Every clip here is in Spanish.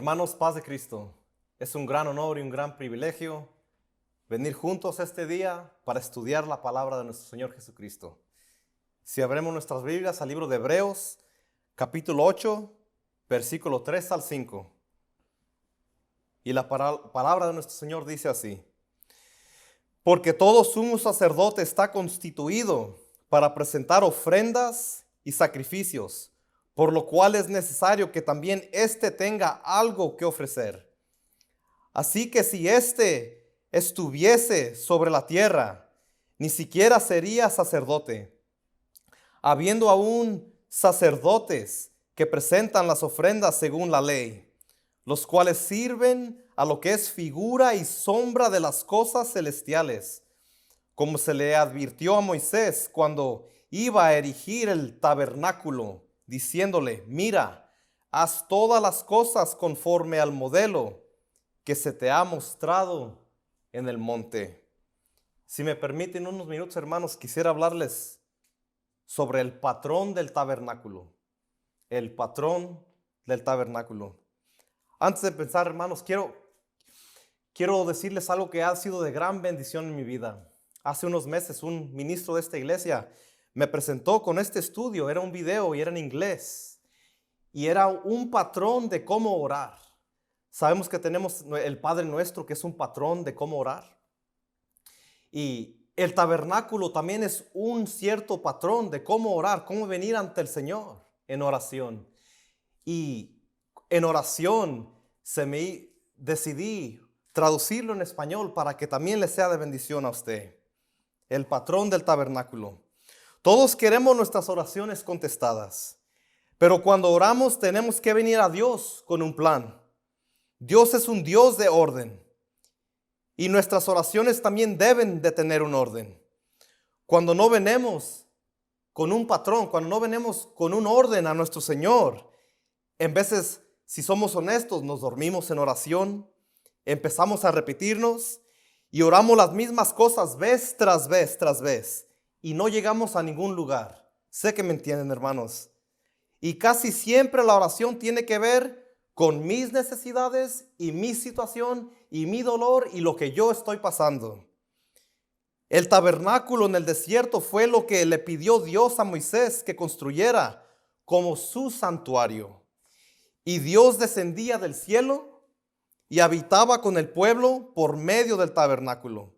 Hermanos, paz de Cristo. Es un gran honor y un gran privilegio venir juntos este día para estudiar la palabra de nuestro Señor Jesucristo. Si abrimos nuestras Biblias al libro de Hebreos, capítulo 8, versículo 3 al 5. Y la palabra de nuestro Señor dice así: porque todo sumo sacerdote está constituido para presentar ofrendas y sacrificios, por lo cual es necesario que también éste tenga algo que ofrecer. Así que si éste estuviese sobre la tierra, ni siquiera sería sacerdote, habiendo aún sacerdotes que presentan las ofrendas según la ley, los cuales sirven a lo que es figura y sombra de las cosas celestiales, como se le advirtió a Moisés cuando iba a erigir el tabernáculo, diciéndole: mira, haz todas las cosas conforme al modelo que se te ha mostrado en el monte. Si me permiten unos minutos, hermanos, quisiera hablarles sobre el patrón del tabernáculo. El patrón del tabernáculo. Antes de pensar, hermanos, quiero decirles algo que ha sido de gran bendición en mi vida. Hace unos meses un ministro de esta iglesia me presentó con este estudio. Era un video y era en inglés. Y era un patrón de cómo orar. Sabemos que tenemos el Padre Nuestro, que es un patrón de cómo orar. Y el tabernáculo también es un cierto patrón de cómo orar, cómo venir ante el Señor en oración. Y en oración decidí traducirlo en español para que también le sea de bendición a usted. El patrón del tabernáculo. Todos queremos nuestras oraciones contestadas, pero cuando oramos tenemos que venir a Dios con un plan. Dios es un Dios de orden y nuestras oraciones también deben de tener un orden. Cuando no venimos con un patrón, cuando no venimos con un orden a nuestro Señor, en veces, si somos honestos, nos dormimos en oración, empezamos a repetirnos y oramos las mismas cosas vez tras vez tras vez y no llegamos a ningún lugar. Sé que me entienden, hermanos. Y casi siempre la oración tiene que ver con mis necesidades y mi situación y mi dolor y lo que yo estoy pasando. El tabernáculo en el desierto fue lo que le pidió Dios a Moisés que construyera como su santuario. Y Dios descendía del cielo y habitaba con el pueblo por medio del tabernáculo.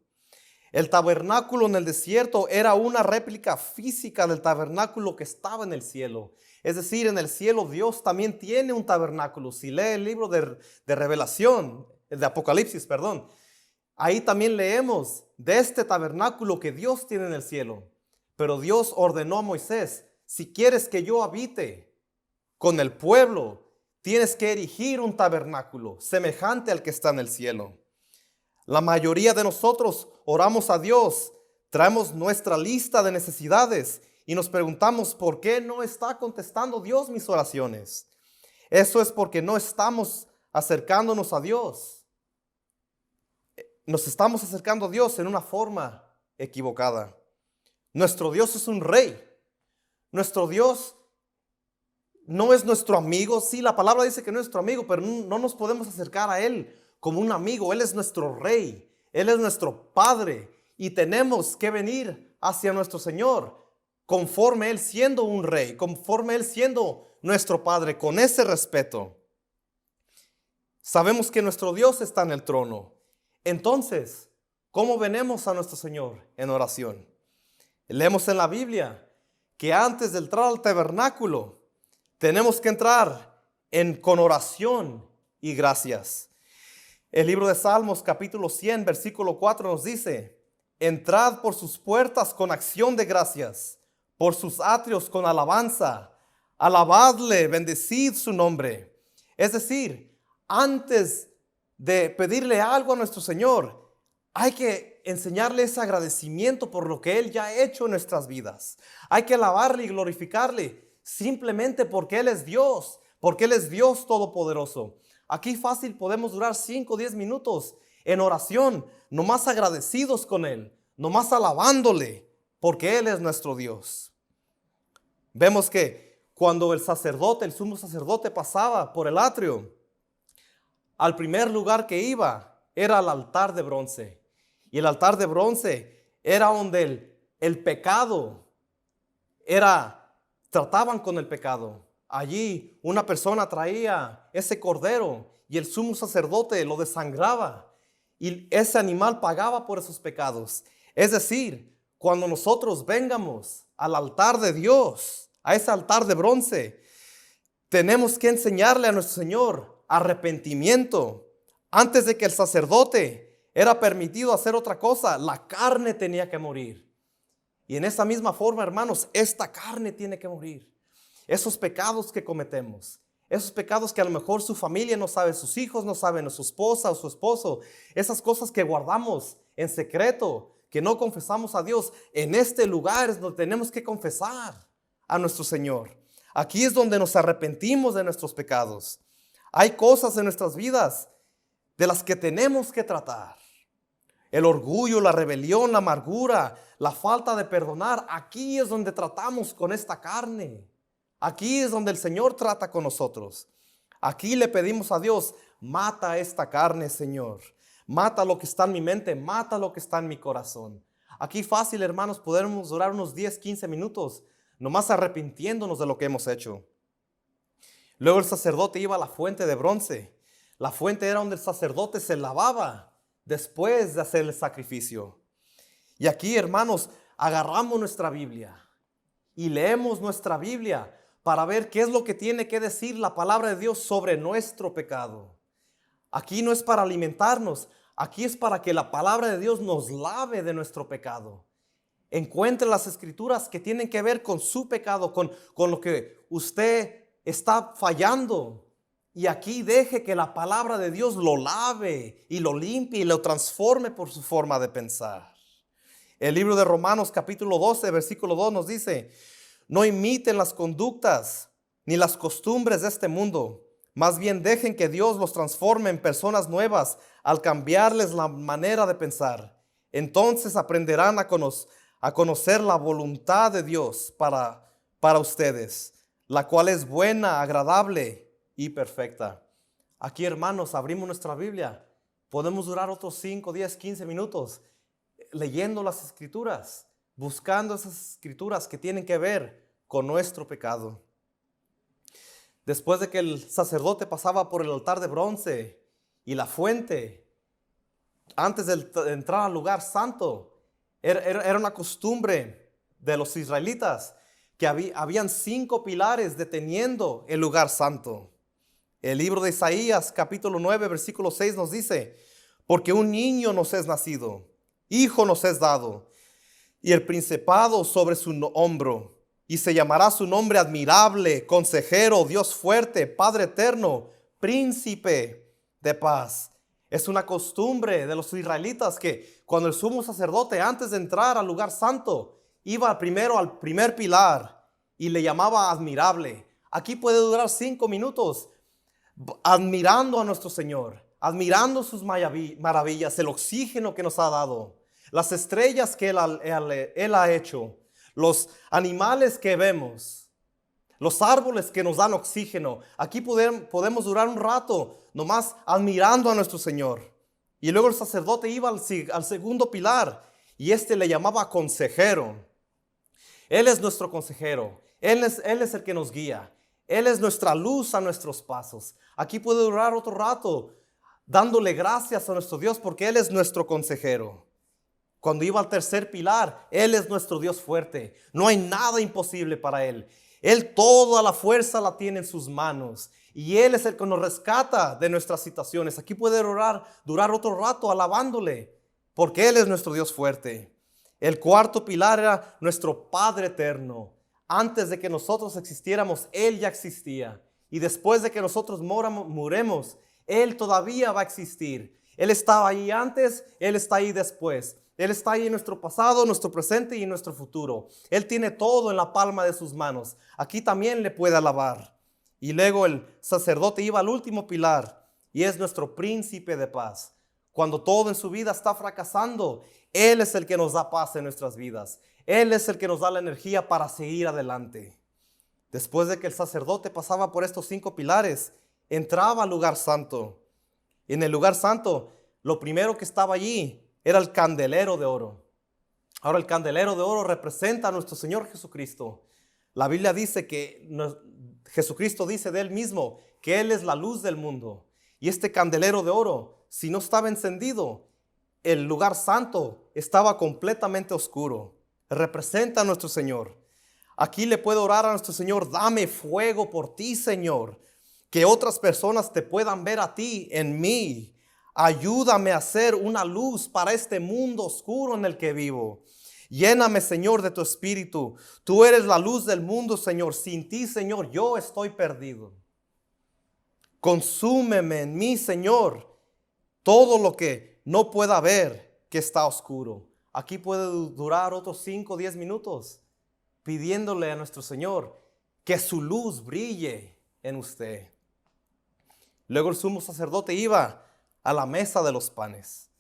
El tabernáculo en el desierto era una réplica física del tabernáculo que estaba en el cielo. Es decir, en el cielo Dios también tiene un tabernáculo. Si lee el libro de Revelación, de Apocalipsis, perdón, ahí también leemos de este tabernáculo que Dios tiene en el cielo. Pero Dios ordenó a Moisés: si quieres que yo habite con el pueblo, tienes que erigir un tabernáculo semejante al que está en el cielo. La mayoría de nosotros oramos a Dios, traemos nuestra lista de necesidades y nos preguntamos: ¿por qué no está contestando Dios mis oraciones? Eso es porque no estamos acercándonos a Dios. Nos estamos acercando a Dios en una forma equivocada. Nuestro Dios es un rey. Nuestro Dios no es nuestro amigo. Sí, la palabra dice que no es nuestro amigo, pero no nos podemos acercar a Él como un amigo. Él es nuestro rey. Él es nuestro Padre. Y tenemos que venir hacia nuestro Señor conforme Él siendo un rey, conforme Él siendo nuestro Padre, con ese respeto. Sabemos que nuestro Dios está en el trono. Entonces, ¿cómo venimos a nuestro Señor en oración? Leemos en la Biblia que antes de entrar al tabernáculo tenemos que entrar con oración y gracias. El libro de Salmos, capítulo 100, versículo 4 nos dice: entrad por sus puertas con acción de gracias, por sus atrios con alabanza, alabadle, bendecid su nombre. Es decir, antes de pedirle algo a nuestro Señor, hay que enseñarle ese agradecimiento por lo que Él ya ha hecho en nuestras vidas. Hay que alabarle y glorificarle simplemente porque Él es Dios, porque Él es Dios todopoderoso. Aquí fácil podemos durar 5 o 10 minutos en oración, nomás agradecidos con Él, nomás alabándole, porque Él es nuestro Dios. Vemos que cuando el sumo sacerdote pasaba por el atrio, al primer lugar que iba era al altar de bronce. Y el altar de bronce era donde el pecado trataban con el pecado. Allí una persona traía ese cordero y el sumo sacerdote lo desangraba y ese animal pagaba por esos pecados. Es decir, cuando nosotros vengamos al altar de Dios, a ese altar de bronce, tenemos que enseñarle a nuestro Señor arrepentimiento. Antes de que el sacerdote era permitido hacer otra cosa, la carne tenía que morir. Y en esa misma forma, hermanos, esta carne tiene que morir. Esos pecados que cometemos, esos pecados que a lo mejor su familia no sabe, sus hijos no saben, o su esposa o su esposo, esas cosas que guardamos en secreto, que no confesamos a Dios, en este lugar es donde tenemos que confesar a nuestro Señor. Aquí es donde nos arrepentimos de nuestros pecados. Hay cosas en nuestras vidas de las que tenemos que tratar. El orgullo, la rebelión, la amargura, la falta de perdonar. Aquí es donde tratamos con esta carne. Aquí es donde el Señor trata con nosotros. Aquí le pedimos a Dios, mata esta carne, Señor. Mata lo que está en mi mente, mata lo que está en mi corazón. Aquí fácil, hermanos, podemos durar unos 10, 15 minutos, nomás arrepintiéndonos de lo que hemos hecho. Luego el sacerdote iba a la fuente de bronce. La fuente era donde el sacerdote se lavaba después de hacer el sacrificio. Y aquí, hermanos, agarramos nuestra Biblia y leemos nuestra Biblia para ver qué es lo que tiene que decir la palabra de Dios sobre nuestro pecado. Aquí no es para alimentarnos, aquí es para que la palabra de Dios nos lave de nuestro pecado. Encuentre las escrituras que tienen que ver con su pecado, con lo que usted está fallando. Y aquí deje que la palabra de Dios lo lave y lo limpie y lo transforme por su forma de pensar. El libro de Romanos capítulo 12, versículo 2 nos dice: no imiten las conductas ni las costumbres de este mundo, más bien dejen que Dios los transforme en personas nuevas al cambiarles la manera de pensar. Entonces aprenderán a conocer la voluntad de Dios para ustedes, la cual es buena, agradable y perfecta. Aquí, hermanos, abrimos nuestra Biblia. Podemos durar otros 5, 10, 15 minutos leyendo las escrituras, buscando esas escrituras que tienen que ver con nuestro pecado. Después de que el sacerdote pasaba por el altar de bronce y la fuente, antes de entrar al lugar santo, era una costumbre de los israelitas que habían 5 pilares deteniendo el lugar santo. El libro de Isaías capítulo 9 versículo 6 nos dice: porque un niño nos es nacido, hijo nos es dado, y el principado sobre su hombro, y se llamará su nombre admirable, consejero, Dios fuerte, Padre eterno, príncipe de paz. Es una costumbre de los israelitas que cuando el sumo sacerdote, antes de entrar al lugar santo, iba primero al primer pilar y le llamaba admirable. Aquí puede durar 5 minutos admirando a nuestro Señor, admirando sus maravillas, el oxígeno que nos ha dado, las estrellas que Él ha hecho, los animales que vemos, los árboles que nos dan oxígeno. Aquí podemos durar un rato nomás admirando a nuestro Señor. Y luego el sacerdote iba al segundo pilar y le llamaba consejero. Él es nuestro consejero. Él es el que nos guía. Él es nuestra luz a nuestros pasos. Aquí puede durar otro rato dándole gracias a nuestro Dios porque Él es nuestro consejero. Cuando iba al tercer pilar, Él es nuestro Dios fuerte. No hay nada imposible para Él. Él toda la fuerza la tiene en sus manos. Y Él es el que nos rescata de nuestras situaciones. Aquí puede durar otro rato alabándole, porque Él es nuestro Dios fuerte. El cuarto pilar era nuestro Padre eterno. Antes de que nosotros existiéramos, Él ya existía. Y después de que nosotros muremos, Él todavía va a existir. Él estaba ahí antes, Él está ahí después. Él está ahí en nuestro pasado, nuestro presente y en nuestro futuro. Él tiene todo en la palma de sus manos. Aquí también le puede alabar. Y luego el sacerdote iba al último pilar y es nuestro príncipe de paz. Cuando todo en su vida está fracasando, Él es el que nos da paz en nuestras vidas. Él es el que nos da la energía para seguir adelante. Después de que el sacerdote pasaba por estos 5 pilares, entraba al lugar santo. En el lugar santo, lo primero que estaba allí era el candelero de oro. Ahora el candelero de oro representa a nuestro Señor Jesucristo. La Biblia dice que Jesucristo dice de Él mismo que Él es la luz del mundo. Y este candelero de oro, si no estaba encendido, el lugar santo estaba completamente oscuro. Representa a nuestro Señor. Aquí le puedo orar a nuestro Señor: dame fuego por ti, Señor. Que otras personas te puedan ver a ti en mí. Ayúdame a ser una luz para este mundo oscuro en el que vivo. Lléname, Señor, de tu espíritu. Tú eres la luz del mundo, Señor. Sin ti, Señor, yo estoy perdido. Consúmeme en mí, Señor, todo lo que no pueda ver que está oscuro. Aquí puede durar otros 5 o 10 minutos pidiéndole a nuestro Señor que su luz brille en usted. Luego el sumo sacerdote iba a la mesa de los panes.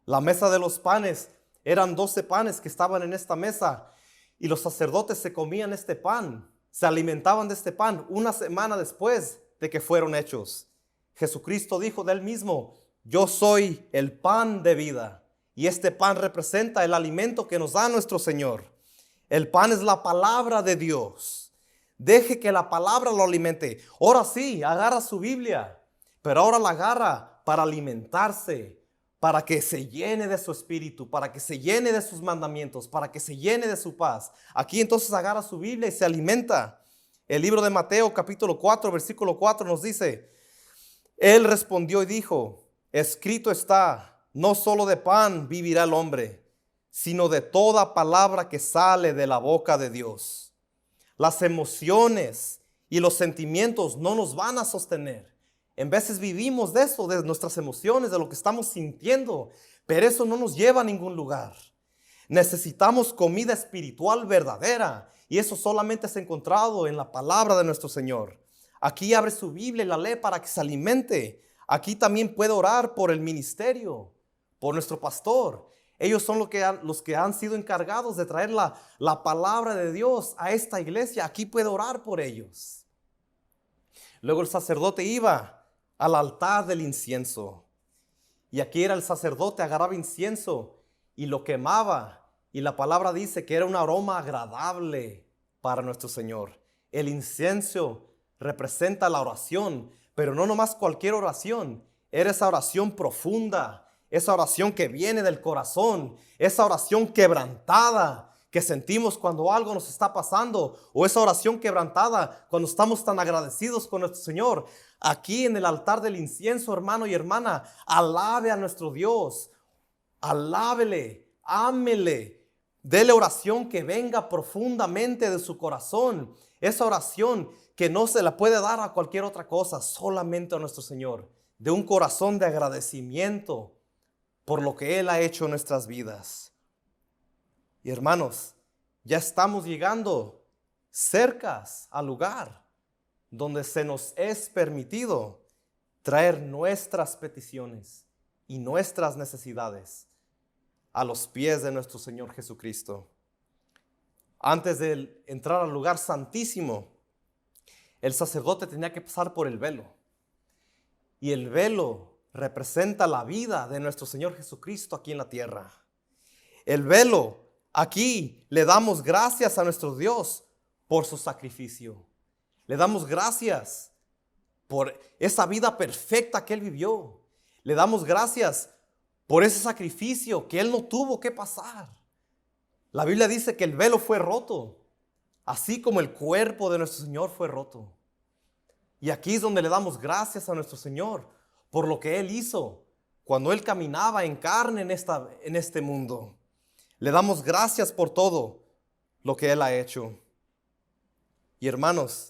La mesa de los panes eran 12 panes que estaban en esta mesa, y los sacerdotes se comían este pan, se alimentaban de este pan una semana después de que fueron hechos. Jesucristo dijo de Él mismo: yo soy el pan de vida, y este pan representa el alimento que nos da nuestro Señor. El pan es la palabra de Dios. Deje que la palabra lo alimente. Ahora sí, agarra su Biblia, pero ahora la agarra para alimentarse, para que se llene de su espíritu, para que se llene de sus mandamientos, para que se llene de su paz. Aquí entonces agarra su Biblia y se alimenta. El libro de Mateo capítulo 4 versículo 4 nos dice: Él respondió y dijo: escrito está, no solo de pan vivirá el hombre, sino de toda palabra que sale de la boca de Dios. Las emociones y los sentimientos no nos van a sostener. En veces vivimos de eso, de nuestras emociones, de lo que estamos sintiendo, pero eso no nos lleva a ningún lugar. Necesitamos comida espiritual verdadera, y eso solamente es encontrado en la palabra de nuestro Señor. Aquí abre su Biblia y la lee para que se alimente. Aquí también puede orar por el ministerio, por nuestro pastor. Ellos son los que han sido encargados de traer la palabra de Dios a esta iglesia. Aquí puede orar por ellos. Luego el sacerdote iba al altar del incienso. Y aquí era el sacerdote, agarraba incienso y lo quemaba. Y la palabra dice que era un aroma agradable para nuestro Señor. El incienso representa la oración, pero no nomás cualquier oración. Era esa oración profunda, esa oración que viene del corazón, esa oración quebrantada que sentimos cuando algo nos está pasando, o esa oración quebrantada cuando estamos tan agradecidos con nuestro Señor. Aquí en el altar del incienso, hermano y hermana, alabe a nuestro Dios, alábele, ámele, dele oración que venga profundamente de su corazón, esa oración que no se la puede dar a cualquier otra cosa, solamente a nuestro Señor, de un corazón de agradecimiento por lo que Él ha hecho en nuestras vidas. Y hermanos, ya estamos llegando cerca al lugar donde se nos es permitido traer nuestras peticiones y nuestras necesidades a los pies de nuestro Señor Jesucristo. Antes de entrar al lugar santísimo, el sacerdote tenía que pasar por el velo. Y el velo representa la vida de nuestro Señor Jesucristo aquí en la tierra. El velo, aquí le damos gracias a nuestro Dios por su sacrificio. Le damos gracias por esa vida perfecta que Él vivió. Le damos gracias por ese sacrificio que Él no tuvo que pasar. La Biblia dice que el velo fue roto, así como el cuerpo de nuestro Señor fue roto. Y aquí es donde le damos gracias a nuestro Señor por lo que Él hizo cuando Él caminaba en carne en este mundo. Le damos gracias por todo lo que Él ha hecho. Y hermanos,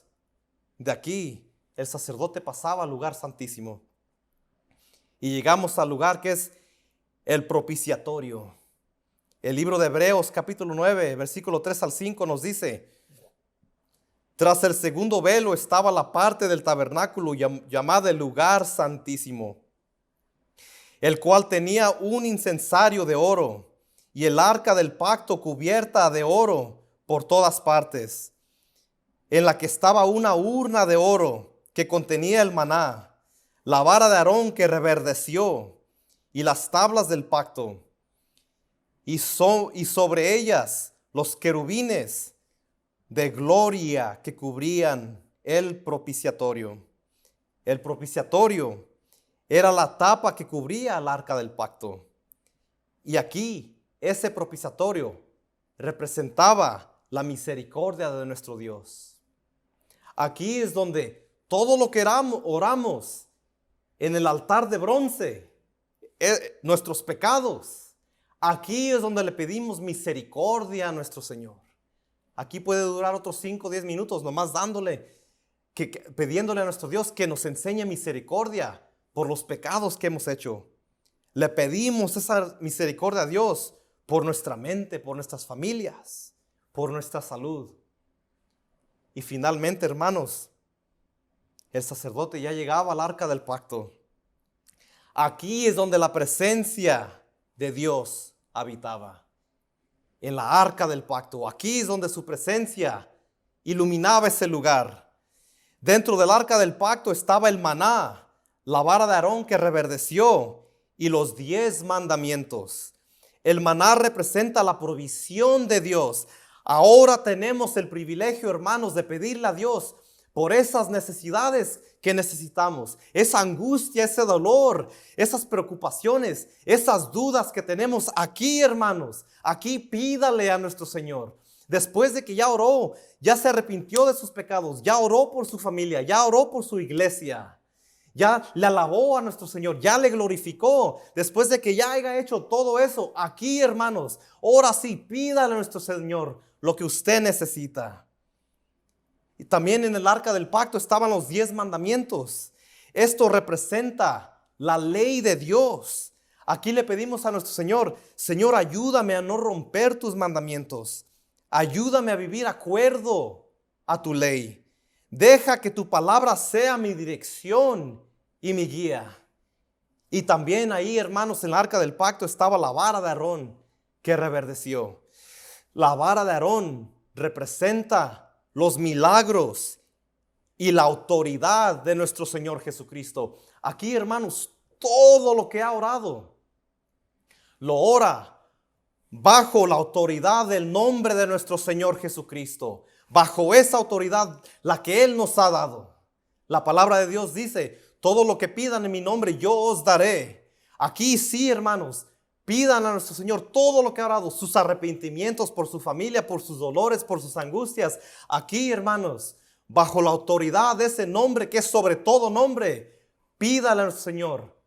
de aquí el sacerdote pasaba al lugar santísimo. Y llegamos al lugar que es el propiciatorio. El libro de Hebreos capítulo 9, versículo 3 al 5 nos dice: tras el segundo velo estaba la parte del tabernáculo llamada el lugar santísimo, el cual tenía un incensario de oro y el arca del pacto cubierta de oro por todas partes, en la que estaba una urna de oro que contenía el maná, la vara de Aarón que reverdeció y las tablas del pacto, y sobre ellas los querubines de gloria que cubrían el propiciatorio. El propiciatorio era la tapa que cubría el arca del pacto. Y aquí ese propiciatorio representaba la misericordia de nuestro Dios. Aquí es donde todo lo que oramos en el altar de bronce, nuestros pecados, aquí es donde le pedimos misericordia a nuestro Señor. Aquí puede durar otros 5 o 10 minutos nomás pidiéndole a nuestro Dios que nos enseñe misericordia por los pecados que hemos hecho. Le pedimos esa misericordia a Dios por nuestra mente, por nuestras familias, por nuestra salud. Y finalmente, hermanos, el sacerdote ya llegaba al arca del pacto. Aquí es donde la presencia de Dios habitaba. En la arca del pacto. Aquí es donde su presencia iluminaba ese lugar. Dentro del arca del pacto estaba el maná, la vara de Aarón que reverdeció y los 10 mandamientos. El maná representa la provisión de Dios. Ahora tenemos el privilegio, hermanos, de pedirle a Dios por esas necesidades que necesitamos, esa angustia, ese dolor, esas preocupaciones, esas dudas que tenemos aquí, hermanos. Aquí pídale a nuestro Señor. Después de que ya oró, ya se arrepintió de sus pecados, ya oró por su familia, ya oró por su iglesia, ya le alabó a nuestro Señor, ya le glorificó. Después de que ya haya hecho todo eso, aquí, hermanos, ahora sí, pídale a nuestro Señor lo que usted necesita. Y también en el arca del pacto estaban los 10 mandamientos. Esto representa la ley de Dios. Aquí le pedimos a nuestro Señor, Señor, ayúdame a no romper tus mandamientos. Ayúdame a vivir acuerdo a tu ley. Deja que tu palabra sea mi dirección y mi guía. Y también ahí, hermanos, en el arca del pacto estaba la vara de Aarón que reverdeció. La vara de Aarón representa los milagros y la autoridad de nuestro Señor Jesucristo. Aquí, hermanos, todo lo que ha orado, lo ora bajo la autoridad del nombre de nuestro Señor Jesucristo. Bajo esa autoridad, la que Él nos ha dado. La palabra de Dios dice, todo lo que pidan en mi nombre, yo os daré. Aquí sí, hermanos, pidan a nuestro Señor todo lo que ha orado, sus arrepentimientos por su familia, por sus dolores, por sus angustias. Aquí, hermanos, bajo la autoridad de ese nombre que es sobre todo nombre, pídale a nuestro Señor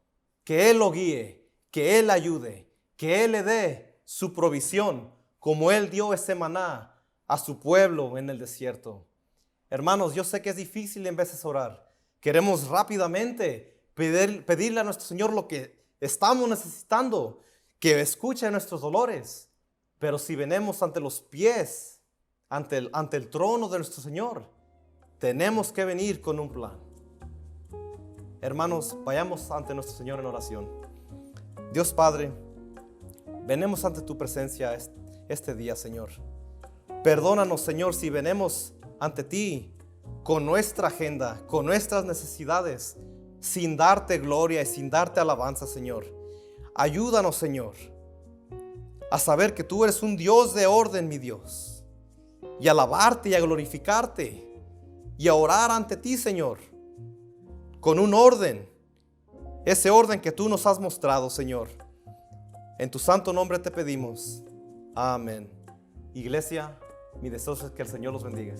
que Él lo guíe, que Él ayude, que Él le dé su provisión, como Él dio ese maná a su pueblo en el desierto. Hermanos, yo sé que es difícil en veces orar. Queremos rápidamente pedirle a nuestro Señor lo que estamos necesitando, que escuche nuestros dolores. Pero si venimos ante los pies, ante el trono de nuestro Señor, tenemos que venir con un plan. Hermanos, vayamos ante nuestro Señor en oración. Dios Padre, venimos ante tu presencia este día, Señor. Perdónanos, Señor, si venimos ante ti con nuestra agenda, con nuestras necesidades, sin darte gloria y sin darte alabanza, Señor. Ayúdanos, Señor, a saber que tú eres un Dios de orden, mi Dios, y a alabarte y a glorificarte y a orar ante ti, Señor, con un orden, ese orden que tú nos has mostrado, Señor. En tu santo nombre te pedimos. Amén. Iglesia, mi deseo es que el Señor los bendiga.